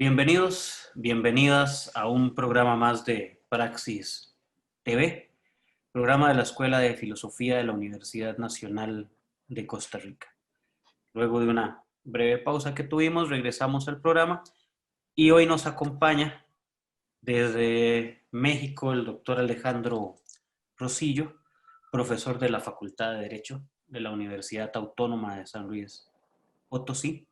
Bienvenidos, bienvenidas a un programa más de Praxis TV, programa de la Escuela de Filosofía de la Universidad Nacional de Costa Rica. Luego de una breve pausa que tuvimos, regresamos al programa y hoy nos acompaña desde México el doctor Alejandro Rosillo, profesor de la Facultad de Derecho de la Universidad Autónoma de San Luis Potosí,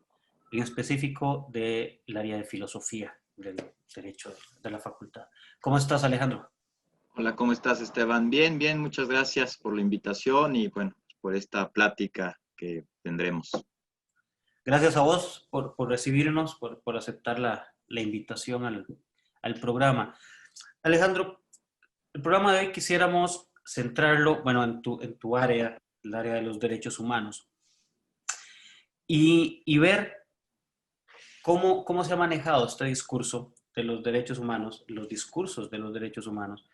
en específico del área de filosofía del derecho de la facultad. ¿Cómo estás, Alejandro? Hola, ¿cómo estás, Esteban? Bien, bien, muchas gracias por la invitación y bueno, por esta plática que tendremos. Gracias a vos por recibirnos, por aceptar la invitación al programa. Alejandro, el programa de hoy quisiéramos centrarlo, bueno, en tu área, el área de los derechos humanos, y ver cómo se ha manejado este discurso de los derechos humanos, los discursos de los derechos humanos,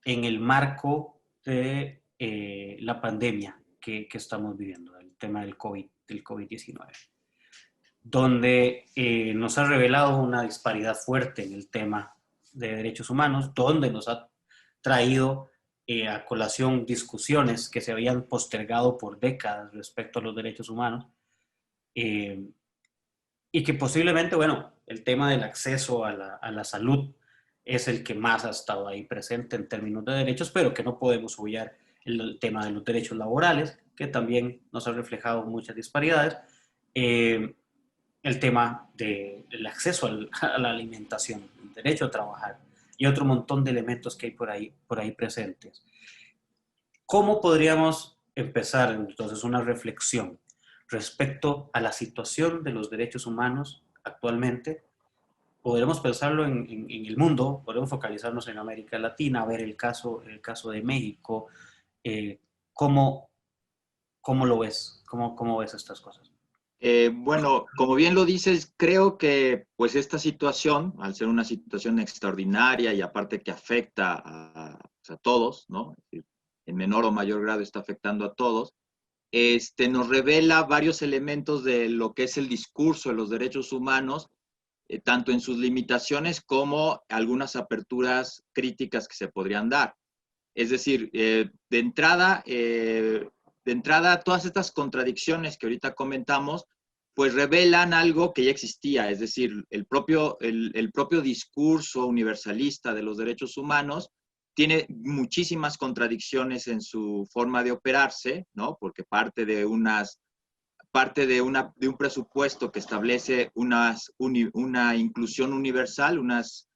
en el marco de la pandemia que estamos viviendo, el tema del COVID-19, donde nos ha revelado una disparidad fuerte en el tema de derechos humanos, donde nos ha traído a colación discusiones que se habían postergado por décadas respecto a los derechos humanos, eh, y que posiblemente, bueno, el tema del acceso a la salud es el que más ha estado ahí presente en términos de derechos, pero que no podemos obviar el tema de los derechos laborales, que también nos ha reflejado muchas disparidades, el tema del acceso a la alimentación, el derecho a trabajar y otro montón de elementos que hay por ahí presentes. ¿Cómo podríamos empezar entonces una reflexión respecto a la situación de los derechos humanos actualmente? Podremos pensarlo en el mundo, podemos focalizarnos en América Latina, ver el caso de México. eh, ¿cómo, ¿Cómo lo ves? ¿Cómo ves estas cosas? Bueno, como bien lo dices, creo que pues esta situación, al ser una situación extraordinaria y aparte que afecta pues, a todos, ¿no? Es decir, en menor o mayor grado está afectando a todos, nos revela varios elementos de lo que es el discurso de los derechos humanos, tanto en sus limitaciones como algunas aperturas críticas que se podrían dar. Es decir, de entrada, todas estas contradicciones que ahorita comentamos, pues revelan algo que ya existía, es decir, el propio discurso universalista de los derechos humanos tiene muchísimas contradicciones en su forma de operarse, ¿no? Porque parte de un presupuesto que establece una inclusión universal, unas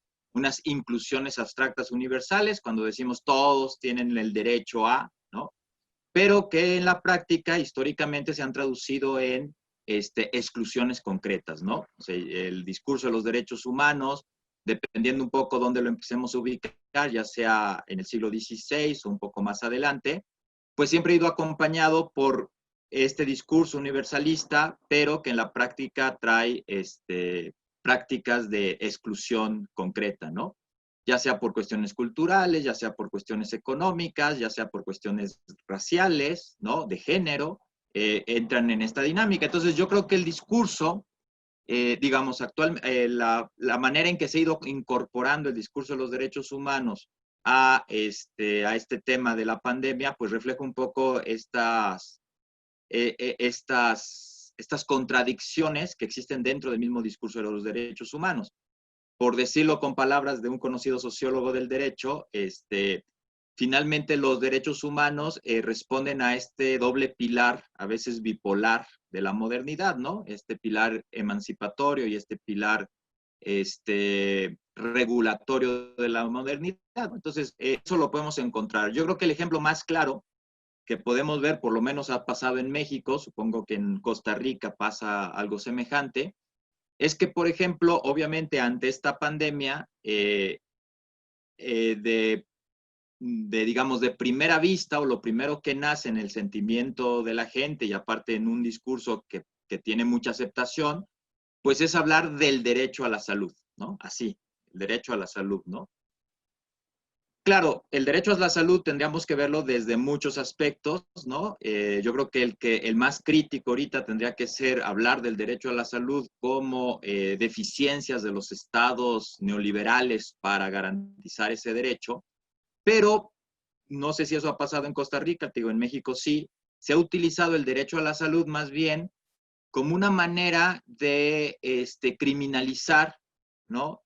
inclusiones abstractas universales, cuando decimos todos tienen el derecho a, ¿no? Pero que en la práctica históricamente se han traducido en exclusiones concretas, ¿no? O sea, el discurso de los derechos humanos, dependiendo un poco dónde lo empecemos a ubicar, ya sea en el siglo XVI o un poco más adelante, pues siempre ha ido acompañado por este discurso universalista, pero que en la práctica trae prácticas de exclusión concreta, ¿no? Ya sea por cuestiones culturales, ya sea por cuestiones económicas, ya sea por cuestiones raciales, ¿no? De género, entran en esta dinámica. Entonces yo creo que el discurso, digamos, la manera en que se ha ido incorporando el discurso de los derechos humanos a este tema de la pandemia, pues refleja un poco estas contradicciones que existen dentro del mismo discurso de los derechos humanos. Por decirlo con palabras de un conocido sociólogo del derecho, finalmente los derechos humanos responden a este doble pilar, a veces bipolar, de la modernidad, ¿no? Este pilar emancipatorio y este pilar regulatorio de la modernidad. Entonces, eso lo podemos encontrar. Yo creo que el ejemplo más claro que podemos ver, por lo menos ha pasado en México, supongo que en Costa Rica pasa algo semejante, es que, por ejemplo, obviamente ante esta pandemia, digamos, de primera vista o lo primero que nace en el sentimiento de la gente y aparte en un discurso que tiene mucha aceptación, pues es hablar del derecho a la salud, ¿no? Así, el derecho a la salud, ¿no? claro, el derecho a la salud tendríamos que verlo desde muchos aspectos, ¿no? Yo creo que el más crítico ahorita tendría que ser hablar del derecho a la salud como deficiencias de los estados neoliberales para garantizar ese derecho, pero no sé si eso ha pasado en Costa Rica, te digo, en México sí, se ha utilizado el derecho a la salud más bien como una manera de criminalizar, ¿no?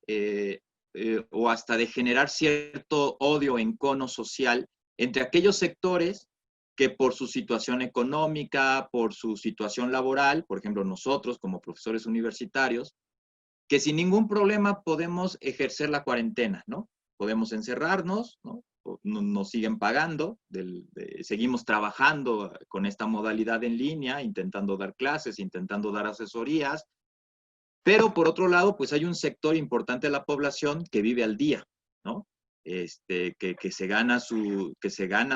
O hasta de generar cierto odio, encono social entre aquellos sectores que por su situación económica, por su situación laboral, por ejemplo, nosotros como profesores universitarios, que sin ningún problema podemos ejercer la cuarentena, ¿no? Podemos encerrarnos, ¿no? Nos siguen pagando, seguimos trabajando con esta modalidad en línea, intentando dar clases, intentando dar asesorías, pero por otro lado, pues hay un sector importante de la población que vive al día, ¿no? Que se gana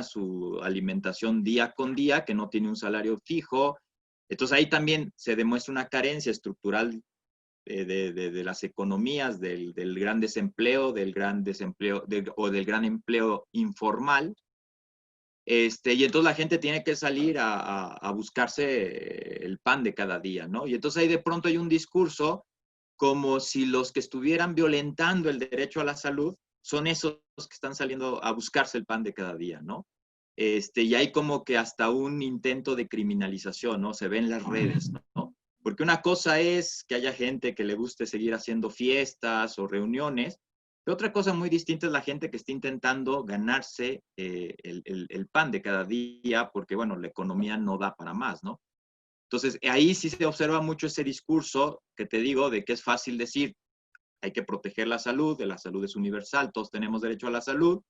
su alimentación día con día, que no tiene un salario fijo. Entonces ahí también se demuestra una carencia estructural de las economías, del gran desempleo, o del gran empleo informal. Y entonces la gente tiene que salir a buscarse el pan de cada día, ¿no? Y entonces ahí de pronto hay un discurso como si los que estuvieran violentando el derecho a la salud son esos que están saliendo a buscarse el pan de cada día, ¿no? Y hay como que hasta un intento de criminalización, ¿no? Se ve en las redes, ¿no? Porque una cosa es que haya gente que le guste seguir haciendo fiestas o reuniones, pero otra cosa muy distinta es la gente que está intentando ganarse el pan de cada día, porque, bueno, la economía no da para más, ¿no? Entonces, ahí sí se observa mucho ese discurso que te digo de que es fácil decir, hay que proteger la salud es universal, todos tenemos derecho a la salud,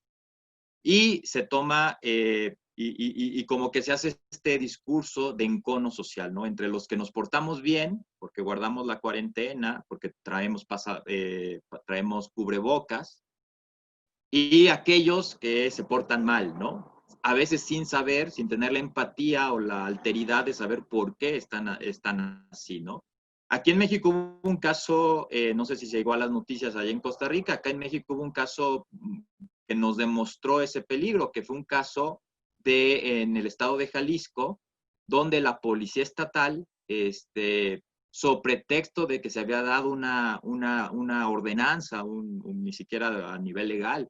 y se toma, y como que se hace este discurso de encono social, ¿no? Entre los que nos portamos bien, porque guardamos la cuarentena, porque traemos cubrebocas, y aquellos que se portan mal, ¿no? A veces sin saber, sin tener la empatía o la alteridad de saber por qué están así, ¿no? Aquí en México hubo un caso, no sé si se llegó a las noticias allá en Costa Rica, acá en México hubo un caso que nos demostró ese peligro, que fue un caso en el estado de Jalisco, donde la policía estatal, so pretexto de que se había dado una ordenanza, ni siquiera a nivel legal,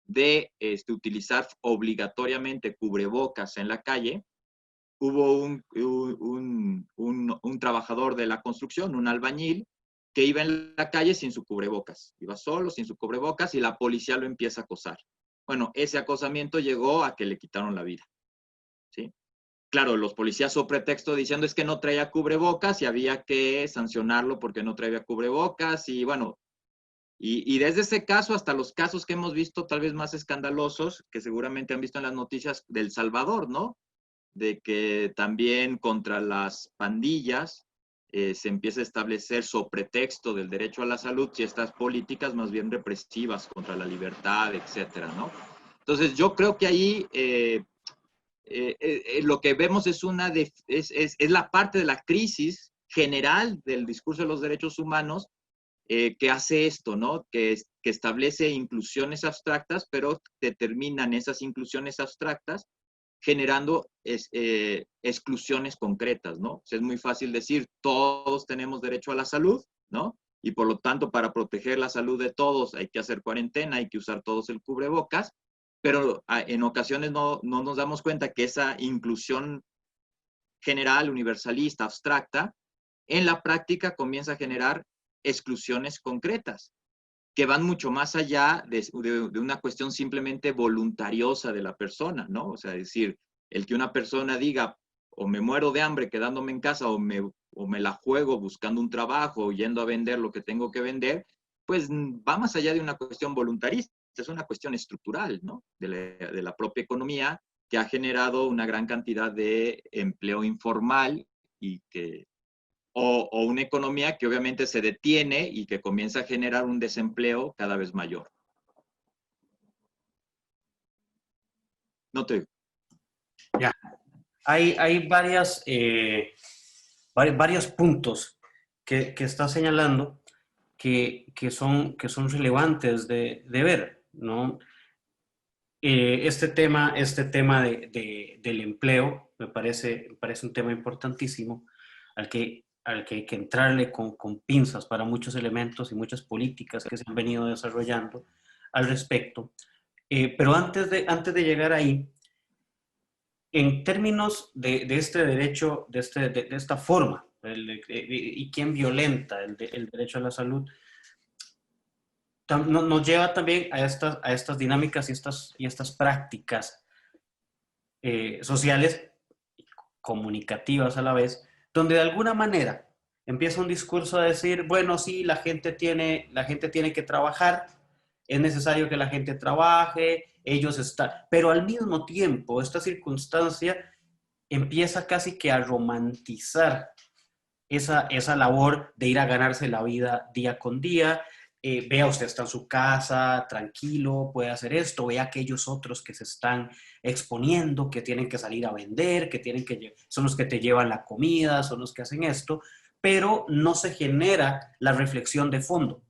de utilizar obligatoriamente cubrebocas en la calle, hubo un trabajador de la construcción, un albañil, que iba en la calle sin su cubrebocas. Iba solo, sin su cubrebocas, y la policía lo empieza a acosar. Bueno, ese acosamiento llegó a que le quitaron la vida, ¿sí? Claro, los policías so pretexto diciendo es que no traía cubrebocas y había que sancionarlo porque no traía cubrebocas, y bueno, y desde ese caso hasta los casos que hemos visto tal vez más escandalosos, que seguramente han visto en las noticias del Salvador, ¿no? De que también contra las pandillas se empieza a establecer so pretexto del derecho a la salud y estas políticas más bien represivas contra la libertad, etcétera, ¿no? Entonces yo creo que ahí lo que vemos es la parte de la crisis general del discurso de los derechos humanos que hace esto, ¿no? Que establece inclusiones abstractas, pero determinan esas inclusiones abstractas generando exclusiones concretas, ¿no? O sea, es muy fácil decir, todos tenemos derecho a la salud, ¿no? Y por lo tanto, para proteger la salud de todos hay que hacer cuarentena, hay que usar todos el cubrebocas, pero en ocasiones no nos damos cuenta que esa inclusión general, universalista, abstracta, en la práctica comienza a generar exclusiones concretas que van mucho más allá de una cuestión simplemente voluntariosa de la persona, ¿no? O sea, es decir, el que una persona diga, o me muero de hambre quedándome en casa, o me la juego buscando un trabajo, o yendo a vender lo que tengo que vender, pues va más allá de una cuestión voluntarista, es una cuestión estructural, ¿no? De la propia economía que ha generado una gran cantidad de empleo informal y que o una economía que obviamente se detiene y que comienza a generar un desempleo cada vez mayor. No te... Ya. Hay varios puntos que está señalando que son relevantes de ver, ¿no? este tema del empleo me parece un tema importantísimo al que hay que entrarle con pinzas para muchos elementos y muchas políticas que se han venido desarrollando al respecto. Pero antes de llegar ahí, en términos de este derecho, de esta forma, y quién violenta el derecho a la salud, nos lleva también a estas dinámicas y estas prácticas sociales, comunicativas a la vez, donde de alguna manera empieza un discurso a decir, bueno, sí, la gente tiene que trabajar, es necesario que la gente trabaje, ellos están, pero al mismo tiempo esta circunstancia empieza casi que a romantizar esa labor de ir a ganarse la vida día con día. Vea, usted está en su casa, tranquilo, puede hacer esto, vea aquellos otros que se están exponiendo, que tienen que salir a vender, son los que te llevan la comida, son los que hacen esto, pero no se genera la reflexión de fondo,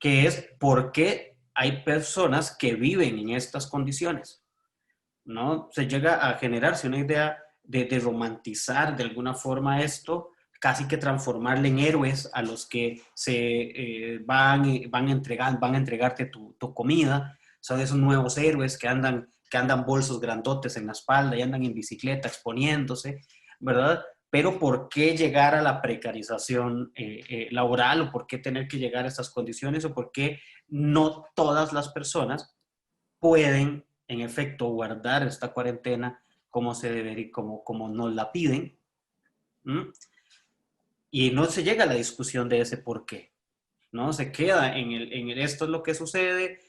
que es por qué hay personas que viven en estas condiciones, ¿no? Se llega a generarse una idea de romantizar de alguna forma esto, casi que transformarle en héroes a los que van a entregarte tu comida. Son esos nuevos héroes que andan bolsos grandotes en la espalda y andan en bicicleta exponiéndose, ¿verdad? Pero ¿por qué llegar a la precarización laboral, o por qué tener que llegar a estas condiciones, o por qué no todas las personas pueden, en efecto, guardar esta cuarentena como se debe, como nos la piden? ¿Mm? Y no se llega a la discusión de ese por qué, ¿no? Se queda en el esto es lo que sucede,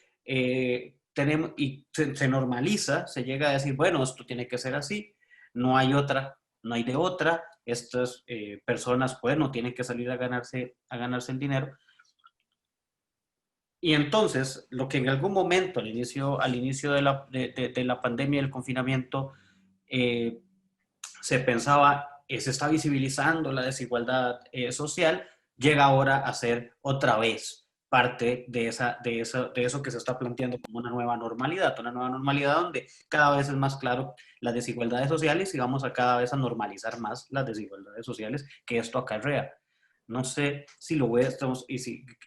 tenemos, y se normaliza, se llega a decir, bueno, esto tiene que ser así, no hay otra, no hay de otra, estas personas pues no tienen que salir a ganarse el dinero. Y entonces, lo que en algún momento, al inicio de la pandemia, del confinamiento, eh, se pensaba, se está visibilizando la desigualdad social, llega ahora a ser otra vez parte de eso que se está planteando como una nueva normalidad donde cada vez es más claro las desigualdades sociales y vamos a cada vez a normalizar más las desigualdades sociales que esto acarrea. No sé si lo ves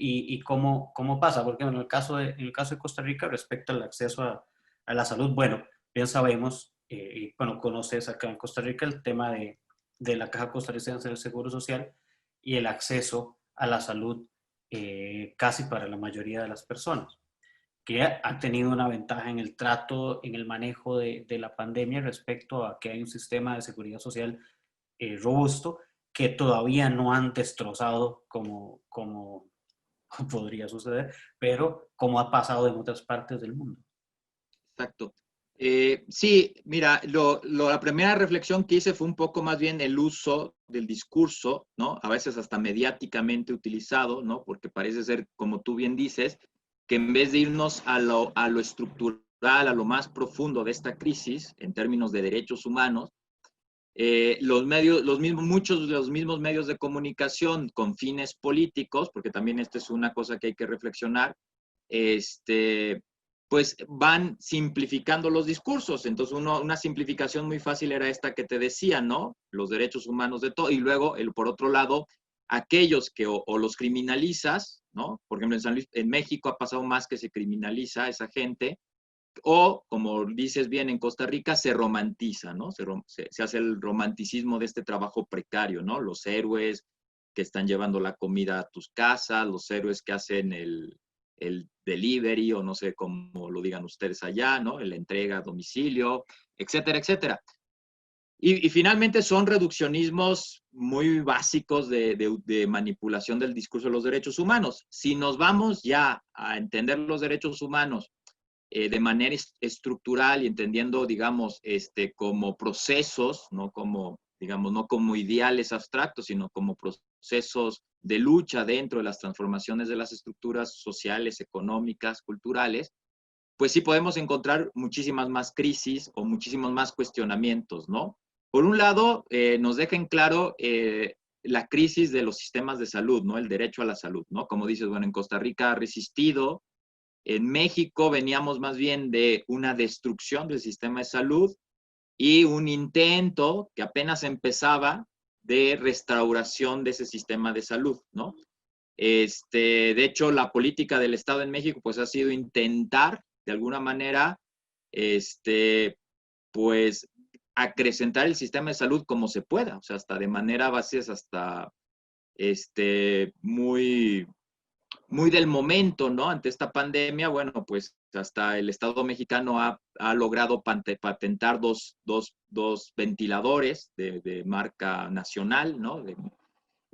y cómo pasa, porque en en el caso de Costa Rica, respecto al acceso a la salud, bueno, bien sabemos, y bueno, conoces acá en Costa Rica el tema de la Caja Costarricense del Seguro Social y el acceso a la salud casi para la mayoría de las personas, que ha tenido una ventaja en el trato, en el manejo de la pandemia respecto a que hay un sistema de seguridad social robusto que todavía no han destrozado como podría suceder, pero como ha pasado en otras partes del mundo. Exacto. Sí, mira, la primera reflexión que hice fue un poco más bien el uso del discurso, ¿no? A veces hasta mediáticamente utilizado, ¿no? Porque parece ser, como tú bien dices, que en vez de irnos a lo estructural, a lo más profundo de esta crisis, en términos de derechos humanos, los medios, muchos de los mismos medios de comunicación con fines políticos, porque también esta es una cosa que hay que reflexionar, pues van simplificando los discursos. Entonces, una simplificación muy fácil era esta que te decía, ¿no? Los derechos humanos de todo. Y luego, por otro lado, aquellos que o los criminalizas, ¿no? Por ejemplo, en México ha pasado más que se criminaliza a esa gente, o, como dices bien, en Costa Rica se romantiza, ¿no? Se hace el romanticismo de este trabajo precario, ¿no? Los héroes que están llevando la comida a tus casas, los héroes que hacen el delivery, o no sé cómo lo digan ustedes allá, ¿no? La entrega a domicilio, etcétera, etcétera. Y finalmente son reduccionismos muy básicos de manipulación del discurso de los derechos humanos. Si nos vamos ya a entender los derechos humanos de manera estructural y entendiendo, digamos, como procesos, no como, digamos, no como ideales abstractos, sino como procesos de lucha dentro de las transformaciones de las estructuras sociales, económicas, culturales, pues sí podemos encontrar muchísimas más crisis o muchísimos más cuestionamientos, ¿no? Por un lado, nos deja en claro la crisis de los sistemas de salud, ¿no? El derecho a la salud, ¿no? Como dices, bueno, en Costa Rica ha resistido, En México veníamos más bien de una destrucción del sistema de salud y un intento que apenas empezaba de restauración de ese sistema de salud, ¿no? De hecho, la política del Estado en México pues ha sido intentar de alguna manera pues acrecentar el sistema de salud como se pueda, o sea, hasta de manera base, hasta muy, muy del momento, ¿no? Ante esta pandemia, bueno, pues hasta el Estado mexicano ha logrado patentar dos ventiladores de marca nacional, ¿no?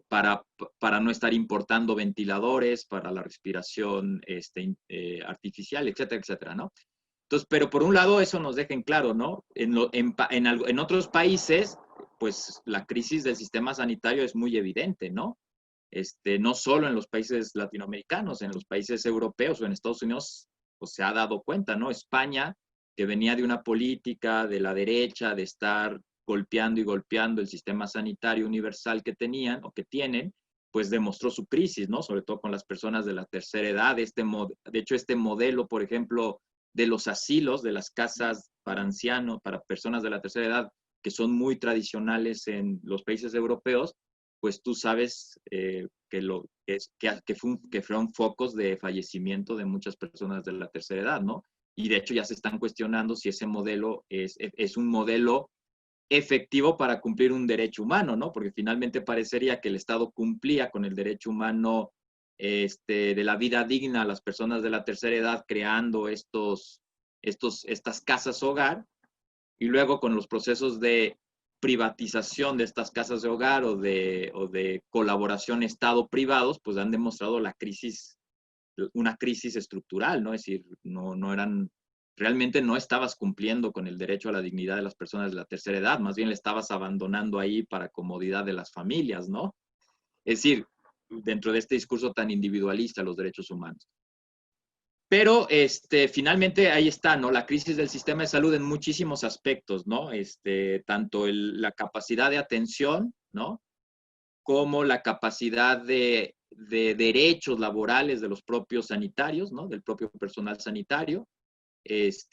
Para no estar importando ventiladores para la respiración artificial, etcétera, etcétera, ¿no? Entonces, pero por un lado eso nos deja en claro, ¿no? En otros países, pues la crisis del sistema sanitario es muy evidente, ¿no? No solo en los países latinoamericanos, en los países europeos o en Estados Unidos, pues se ha dado cuenta, ¿no? España, que venía de una política de la derecha, de estar golpeando y golpeando el sistema sanitario universal que tenían o que tienen, pues demostró su crisis, ¿no? Sobre todo con las personas de la tercera edad. De hecho, este modelo, por ejemplo, de los asilos, de las casas para ancianos, para personas de la tercera edad, que son muy tradicionales en los países europeos, pues tú sabes que fueron focos de fallecimiento de muchas personas de la tercera edad, ¿no? Y de hecho ya se están cuestionando si ese modelo es un modelo efectivo para cumplir un derecho humano, ¿no? Porque finalmente parecería que el Estado cumplía con el derecho humano de la vida digna a las personas de la tercera edad, creando estas casas hogar, y luego con los procesos de privatización de estas casas de hogar o de colaboración Estado-privados, pues han demostrado una crisis estructural, ¿no? Es decir, realmente no estabas cumpliendo con el derecho a la dignidad de las personas de la tercera edad, más bien le estabas abandonando ahí para comodidad de las familias, ¿no? Es decir, dentro de este discurso tan individualista, los derechos humanos. Pero finalmente ahí está, ¿no? La crisis del sistema de salud en muchísimos aspectos, ¿no? Tanto la capacidad de atención, ¿no? Como la capacidad de derechos laborales de los propios sanitarios, ¿no? Del propio personal sanitario. Es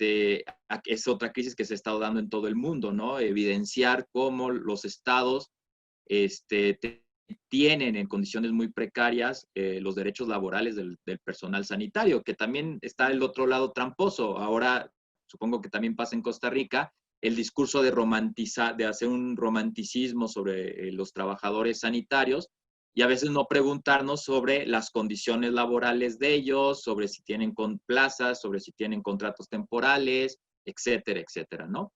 otra crisis que se ha estado dando en todo el mundo, ¿no? Evidenciar cómo los estados tienen en condiciones muy precarias los derechos laborales del personal sanitario, que también está el otro lado tramposo. Ahora, supongo que también pasa en Costa Rica, el discurso de hacer un romanticismo sobre los trabajadores sanitarios y a veces no preguntarnos sobre las condiciones laborales de ellos, sobre si tienen plazas, sobre si tienen contratos temporales, etcétera, etcétera, ¿no?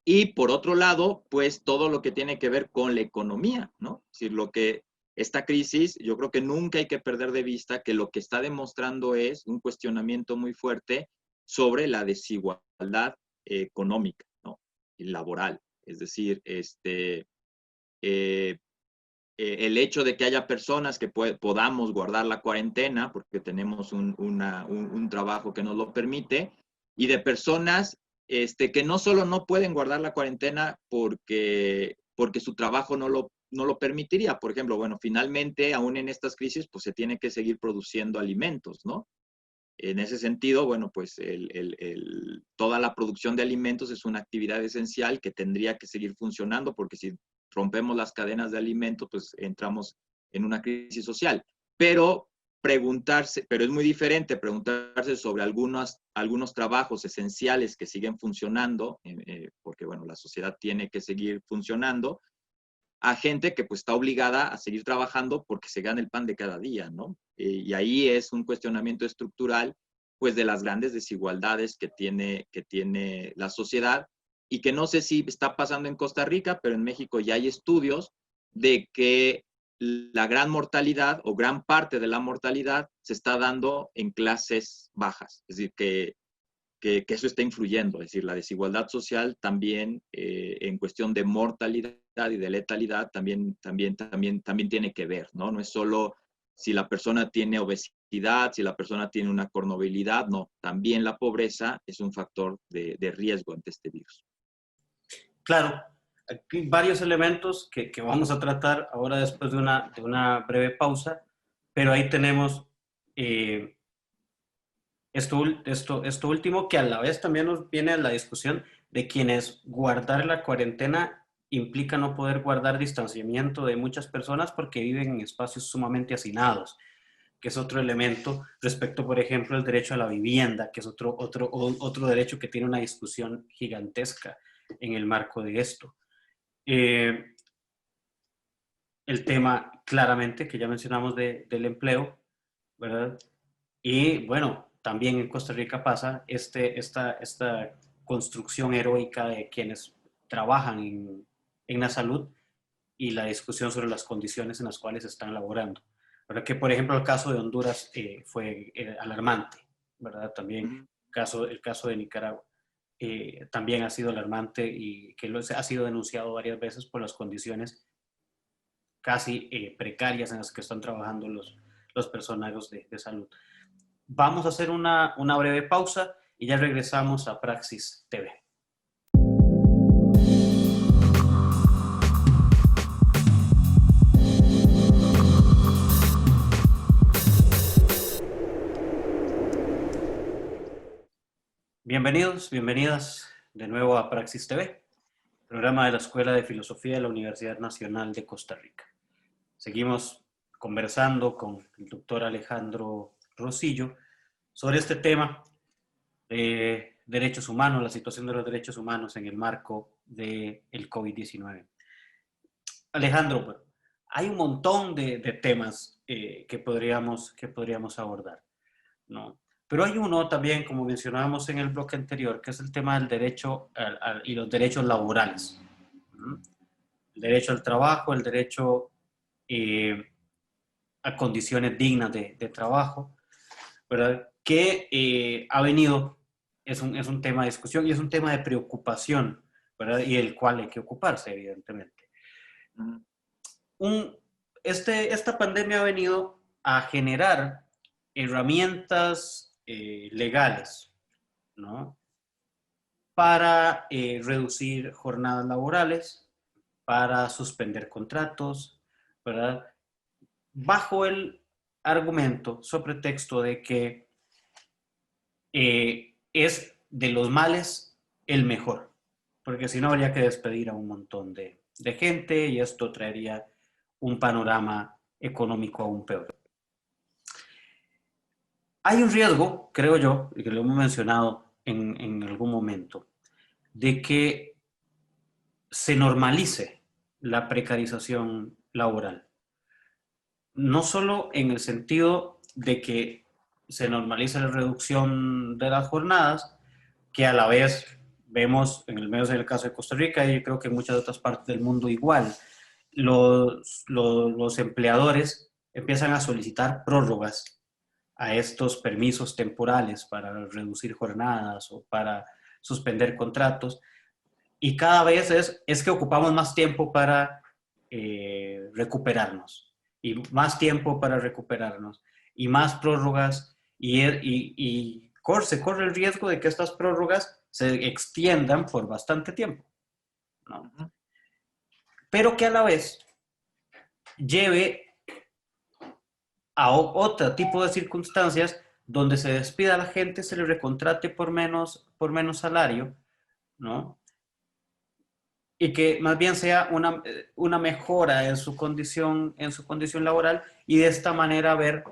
Y por otro lado, pues todo lo que tiene que ver con la economía, ¿no? Es decir, esta crisis, yo creo que nunca hay que perder de vista que lo que está demostrando es un cuestionamiento muy fuerte sobre la desigualdad económica, ¿no? Y laboral. Es decir, el hecho de que haya personas que podamos guardar la cuarentena porque tenemos un trabajo que nos lo permite, y de personas que no solo no pueden guardar la cuarentena porque su trabajo no lo permitiría. Por ejemplo, bueno, finalmente, aún en estas crisis, pues se tiene que seguir produciendo alimentos, ¿no? En ese sentido, bueno, pues toda la producción de alimentos es una actividad esencial que tendría que seguir funcionando, porque si rompemos las cadenas de alimentos, pues entramos en una crisis social. Pero es muy diferente preguntarse sobre algunos trabajos esenciales que siguen funcionando, porque bueno, la sociedad tiene que seguir funcionando, a gente que pues está obligada a seguir trabajando porque se gana el pan de cada día, ¿no? Y ahí es un cuestionamiento estructural, pues, de las grandes desigualdades que tiene la sociedad, y que no sé si está pasando en Costa Rica, pero en México ya hay estudios de que la gran mortalidad o gran parte de la mortalidad se está dando en clases bajas. Es decir, que eso está influyendo, es decir, la desigualdad social también en cuestión de mortalidad y de letalidad también tiene que ver, ¿no? No es solo si la persona tiene obesidad, si la persona tiene una comorbilidad, no, también la pobreza es un factor de riesgo ante este virus. Claro, aquí varios elementos que vamos a tratar ahora después de una breve pausa, pero ahí tenemos esto último que a la vez también nos viene a la discusión de quienes guardar la cuarentena implica no poder guardar distanciamiento de muchas personas porque viven en espacios sumamente hacinados, que es otro elemento respecto, por ejemplo, al derecho a la vivienda, que es otro derecho que tiene una discusión gigantesca en el marco de esto. El tema claramente que ya mencionamos del empleo, ¿verdad? Y bueno, también en Costa Rica pasa esta construcción heroica de quienes trabajan en la salud y la discusión sobre las condiciones en las cuales están laborando. ¿Verdad? Que por ejemplo el caso de Honduras fue alarmante, ¿verdad? También el caso de Nicaragua también ha sido alarmante y que ha sido denunciado varias veces por las condiciones casi precarias en las que están trabajando los personajes de salud. Vamos a hacer una breve pausa y ya regresamos a Praxis TV. Bienvenidos, bienvenidas de nuevo a Praxis TV, programa de la Escuela de Filosofía de la Universidad Nacional de Costa Rica. Seguimos conversando con el doctor Alejandro Rosillo sobre este tema de derechos humanos, la situación de los derechos humanos en el marco del COVID-19. Alejandro, hay un montón de temas que podríamos abordar, ¿no? Pero hay uno también, como mencionábamos en el bloque anterior, que es el tema del derecho y los derechos laborales. ¿No? El derecho al trabajo, el derecho a condiciones dignas de trabajo, ¿verdad? Que ha venido, es un tema de discusión y es un tema de preocupación, ¿verdad? Y del cual hay que ocuparse, evidentemente. Esta pandemia ha venido a generar herramientas legales, ¿no? Para reducir jornadas laborales, para suspender contratos, ¿verdad? Bajo el argumento, sobre texto de que es de los males el mejor, porque si no habría que despedir a un montón de gente y esto traería un panorama económico aún peor. Hay un riesgo, creo yo, y que lo hemos mencionado en algún momento, de que se normalice la precarización laboral. No solo en el sentido de que se normalice la reducción de las jornadas, que a la vez vemos, en el menos en el caso de Costa Rica y creo que en muchas otras partes del mundo igual, los empleadores empiezan a solicitar prórrogas a estos permisos temporales para reducir jornadas o para suspender contratos. Y cada vez es que ocupamos más tiempo para recuperarnos y más tiempo para recuperarnos y más prórrogas se corre el riesgo de que estas prórrogas se extiendan por bastante tiempo, ¿no? Pero que a la vez lleve a otro tipo de circunstancias donde se despida a la gente, se le recontrate por menos salario, ¿no? Y que más bien sea una mejora en su condición laboral y de esta manera ver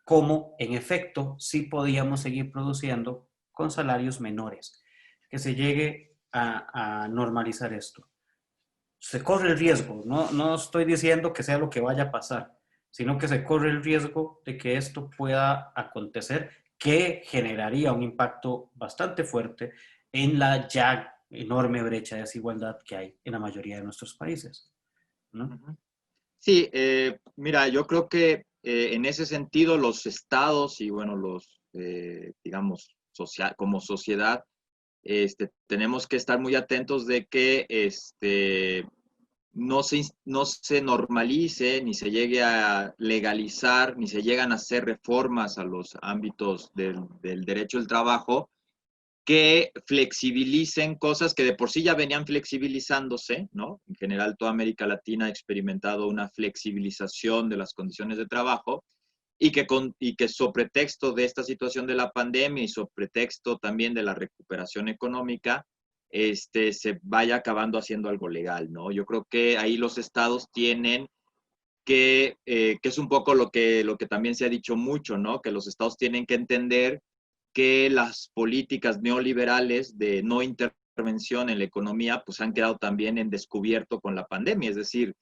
cómo, en efecto, sí podíamos seguir produciendo con salarios menores, que se llegue a normalizar esto. Se corre el riesgo, no estoy diciendo que sea lo que vaya a pasar, sino que se corre el riesgo de que esto pueda acontecer, que generaría un impacto bastante fuerte en la ya enorme brecha de desigualdad que hay en la mayoría de nuestros países, ¿no? Sí, mira, yo creo que en ese sentido los estados y bueno, digamos, como sociedad, tenemos que estar muy atentos de que no se normalice, ni se llegue a legalizar, ni se llegan a hacer reformas a los ámbitos del derecho al trabajo que flexibilicen cosas que de por sí ya venían flexibilizándose, ¿no? En general, toda América Latina ha experimentado una flexibilización de las condiciones de trabajo, y que sobre pretexto de esta situación de la pandemia y sobre pretexto también de la recuperación económica, se vaya acabando haciendo algo legal, ¿no? Yo creo que ahí los estados tienen que es un poco lo que también se ha dicho mucho, ¿no? Que los estados tienen que entender que las políticas neoliberales de no intervención en la economía pues han quedado también en descubierto con la pandemia. Es decir,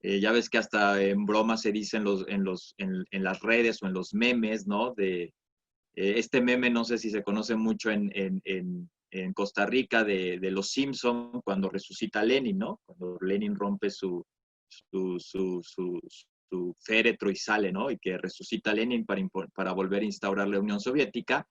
ya ves que hasta en broma se dice en las redes o en los memes, ¿no? Este meme no sé si se conoce mucho en Costa Rica de los Simpson cuando resucita Lenin, ¿no? Cuando Lenin rompe su, su, su, su féretro y sale, ¿no? Y que resucita Lenin para volver a instaurar la Unión Soviética.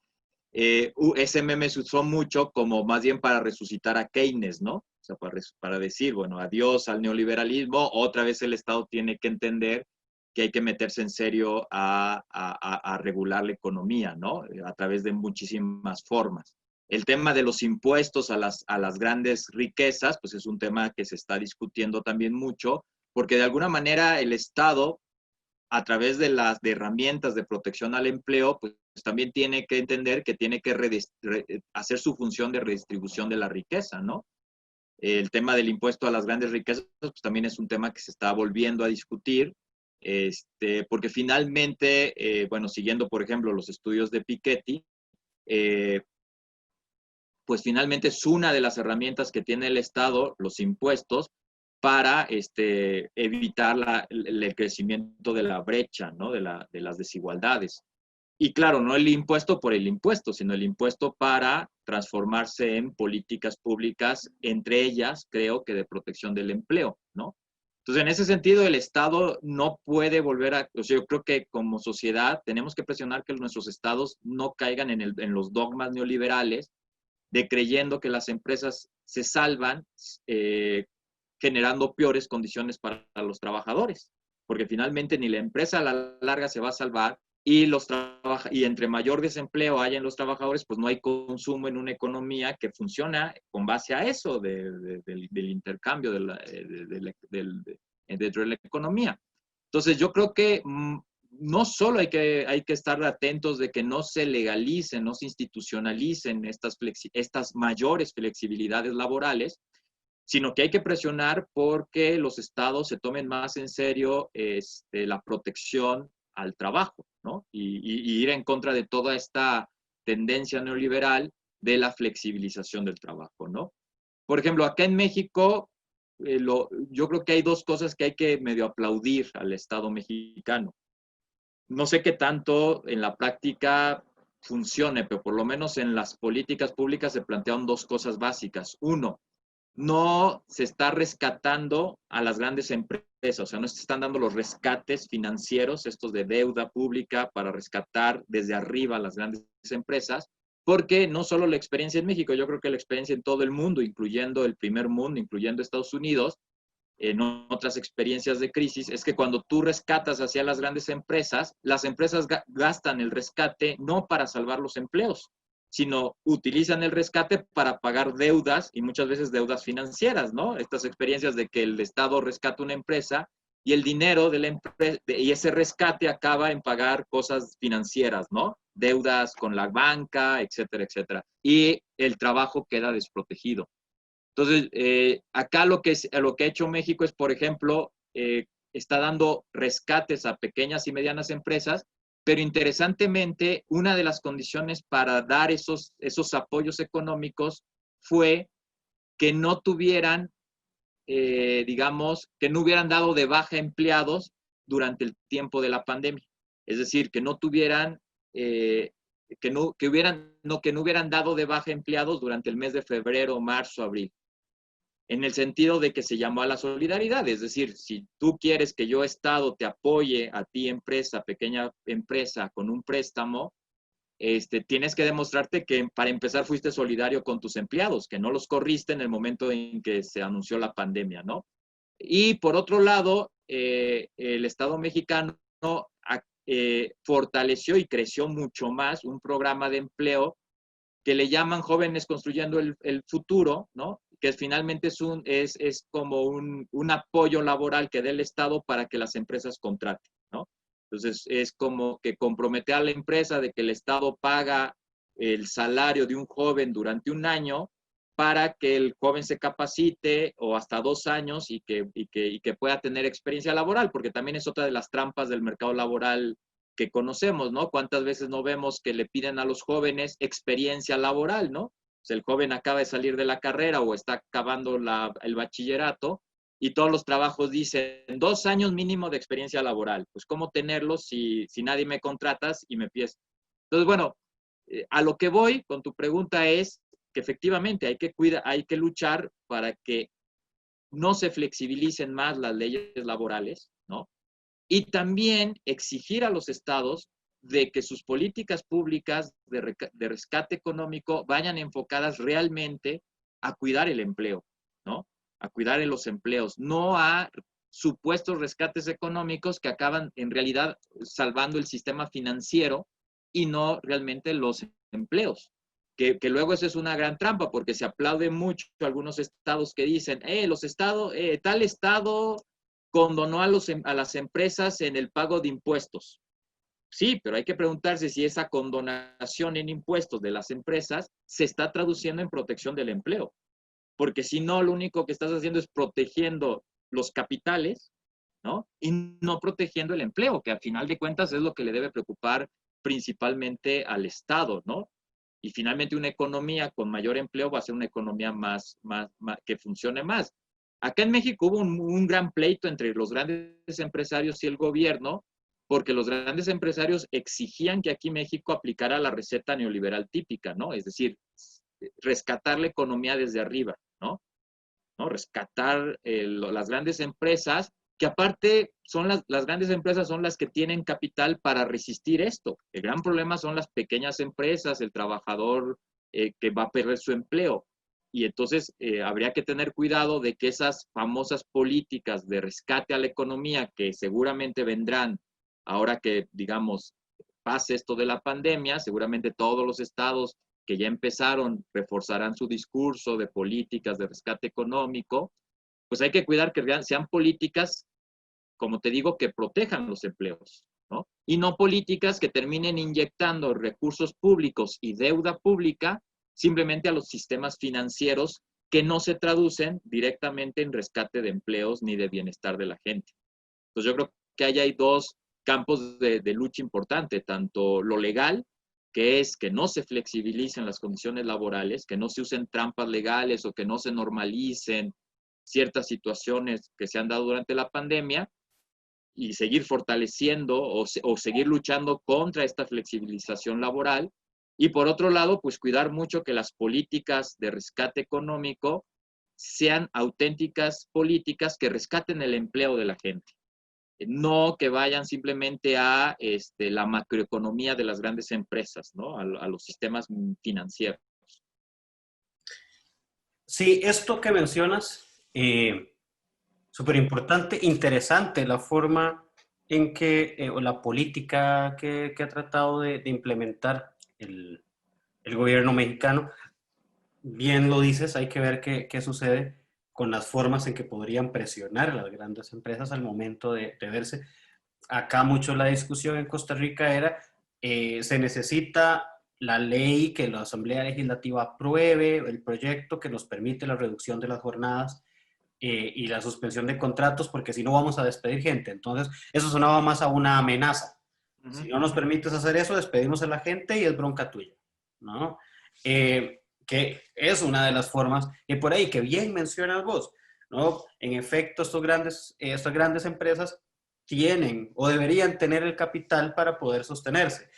Ese meme se usó mucho como más bien para resucitar a Keynes, ¿no? O sea, para decir, bueno, adiós al neoliberalismo, otra vez el Estado tiene que entender que hay que meterse en serio a regular la economía, ¿no? A través de muchísimas formas. El tema de los impuestos a las grandes riquezas, pues es un tema que se está discutiendo también mucho, porque de alguna manera el Estado, a través de las herramientas de protección al empleo, pues también tiene que entender que tiene que hacer su función de redistribución de la riqueza, ¿no? El tema del impuesto a las grandes riquezas, pues también es un tema que se está volviendo a discutir, porque finalmente, bueno, siguiendo, por ejemplo, los estudios de Piketty, pues finalmente es una de las herramientas que tiene el Estado, los impuestos, para evitar el crecimiento de la brecha, ¿no? De las desigualdades. Y claro, no el impuesto por el impuesto, sino el impuesto para transformarse en políticas públicas, entre ellas, creo que de protección del empleo, ¿no? Entonces, en ese sentido, el Estado no puede volver a, o sea, yo creo que como sociedad tenemos que presionar que nuestros estados no caigan en los dogmas neoliberales de creyendo que las empresas se salvan generando peores condiciones para los trabajadores, porque finalmente ni la empresa a la larga se va a salvar y entre mayor desempleo haya en los trabajadores, pues no hay consumo en una economía que funciona con base a eso del intercambio dentro de la economía. Entonces yo creo que no solo hay que estar atentos de que no se legalicen, no se institucionalicen estas mayores flexibilidades laborales, sino que hay que presionar porque los estados se tomen más en serio la protección al trabajo, ¿no? Y ir en contra de toda esta tendencia neoliberal de la flexibilización del trabajo, ¿no? Por ejemplo, acá en México, yo creo que hay dos cosas que hay que medio aplaudir al Estado mexicano. No sé qué tanto en la práctica funcione, pero por lo menos en las políticas públicas se plantearon dos cosas básicas. Uno, no se está rescatando a las grandes empresas, o sea, no se están dando los rescates financieros, estos de deuda pública para rescatar desde arriba a las grandes empresas, porque no solo la experiencia en México, yo creo que la experiencia en todo el mundo, incluyendo el primer mundo, incluyendo Estados Unidos, en otras experiencias de crisis, es que cuando tú rescatas hacia las empresas gastan el rescate no para salvar los empleos, sino utilizan el rescate para pagar deudas y muchas veces deudas financieras, ¿no? Estas experiencias de que el Estado rescata una empresa y el dinero de la empresa y ese rescate acaba en pagar cosas financieras, ¿no? Deudas con la banca, etcétera, etcétera. Y el trabajo queda desprotegido. Entonces, acá lo que ha hecho México es, por ejemplo, está dando rescates a pequeñas y medianas empresas, pero interesantemente, una de las condiciones para dar esos apoyos económicos fue que no tuvieran, digamos, que no hubieran dado de baja empleados durante el tiempo de la pandemia. Es decir, que no tuvieran, que no hubieran dado de baja empleados durante el mes de febrero, marzo, abril, en el sentido de que se llamó a la solidaridad, es decir, si tú quieres que yo Estado te apoye a ti empresa, pequeña empresa, con un préstamo, tienes que demostrarte que para empezar fuiste solidario con tus empleados, que no los corriste en el momento en que se anunció la pandemia, ¿no? Y por otro lado, el Estado mexicano fortaleció y creció mucho más un programa de empleo que le llaman Jóvenes Construyendo el Futuro, ¿no? Que finalmente es como un apoyo laboral que dé el Estado para que las empresas contraten, ¿no? Entonces, es como que comprometer a la empresa de que el Estado paga el salario de un joven durante un año para que el joven se capacite o hasta 2 años y que pueda tener experiencia laboral, porque también es otra de las trampas del mercado laboral que conocemos, ¿no? ¿Cuántas veces no vemos que le piden a los jóvenes experiencia laboral, ¿no? O sea, el joven acaba de salir de la carrera o está acabando el bachillerato y todos los trabajos dicen 2 años mínimo de experiencia laboral. Pues, ¿cómo tenerlos si nadie me contratas y me pides? Entonces, bueno, a lo que voy con tu pregunta es que efectivamente hay que luchar para que no se flexibilicen más las leyes laborales, ¿no? Y también exigir a los estados de que sus políticas públicas de rescate económico vayan enfocadas realmente a cuidar el empleo, ¿no? A cuidar los empleos, no a supuestos rescates económicos que acaban en realidad salvando el sistema financiero y no realmente los empleos. Que luego eso es una gran trampa porque se aplaude mucho a algunos estados que dicen, los estados, tal estado condonó a las empresas en el pago de impuestos. Sí, pero hay que preguntarse si esa condonación en impuestos de las empresas se está traduciendo en protección del empleo. Porque si no, lo único que estás haciendo es protegiendo los capitales, ¿no? Y no protegiendo el empleo, que al final de cuentas es lo que le debe preocupar principalmente al Estado, ¿no? Y finalmente una economía con mayor empleo va a ser una economía que funcione más. Acá en México hubo un gran pleito entre los grandes empresarios y el gobierno, porque los grandes empresarios exigían que aquí México aplicara la receta neoliberal típica, ¿no? Es decir, rescatar la economía desde arriba, ¿no? ¿No? Rescatar las grandes empresas, que aparte son las grandes empresas son las que tienen capital para resistir esto. El gran problema son las pequeñas empresas, el trabajador que va a perder su empleo. Y entonces habría que tener cuidado de que esas famosas políticas de rescate a la economía, que seguramente vendrán ahora que, digamos, pase esto de la pandemia, seguramente todos los estados que ya empezaron reforzarán su discurso de políticas de rescate económico, pues hay que cuidar que sean políticas, como te digo, que protejan los empleos, ¿no? Y no políticas que terminen inyectando recursos públicos y deuda pública simplemente a los sistemas financieros que no se traducen directamente en rescate de empleos ni de bienestar de la gente. Entonces yo creo que ahí hay dos campos de lucha importante, tanto lo legal, que es que no se flexibilicen las condiciones laborales, que no se usen trampas legales o que no se normalicen ciertas situaciones que se han dado durante la pandemia, y seguir fortaleciendo o seguir luchando contra esta flexibilización laboral. Y por otro lado, pues cuidar mucho que las políticas de rescate económico sean auténticas políticas que rescaten el empleo de la gente. No que vayan simplemente a la macroeconomía de las grandes empresas, ¿no? A los sistemas financieros. Sí, esto que mencionas, súper importante, interesante la forma en que, o la política que ha tratado de implementar el gobierno mexicano. Bien lo dices, hay que ver qué sucede con las formas en que podrían presionar a las grandes empresas al momento de verse. Acá mucho la discusión en Costa Rica era, se necesita la ley que la Asamblea Legislativa apruebe, el proyecto que nos permite la reducción de las jornadas y la suspensión de contratos, porque si no vamos a despedir gente. Entonces, eso sonaba más a una amenaza. Si no nos permites hacer eso, despedimos a la gente y es bronca tuya, ¿no? Que es una de las formas, y por ahí que bien mencionas vos, ¿no? En efecto, estas grandes empresas tienen o deberían tener el capital para poder sostenerse.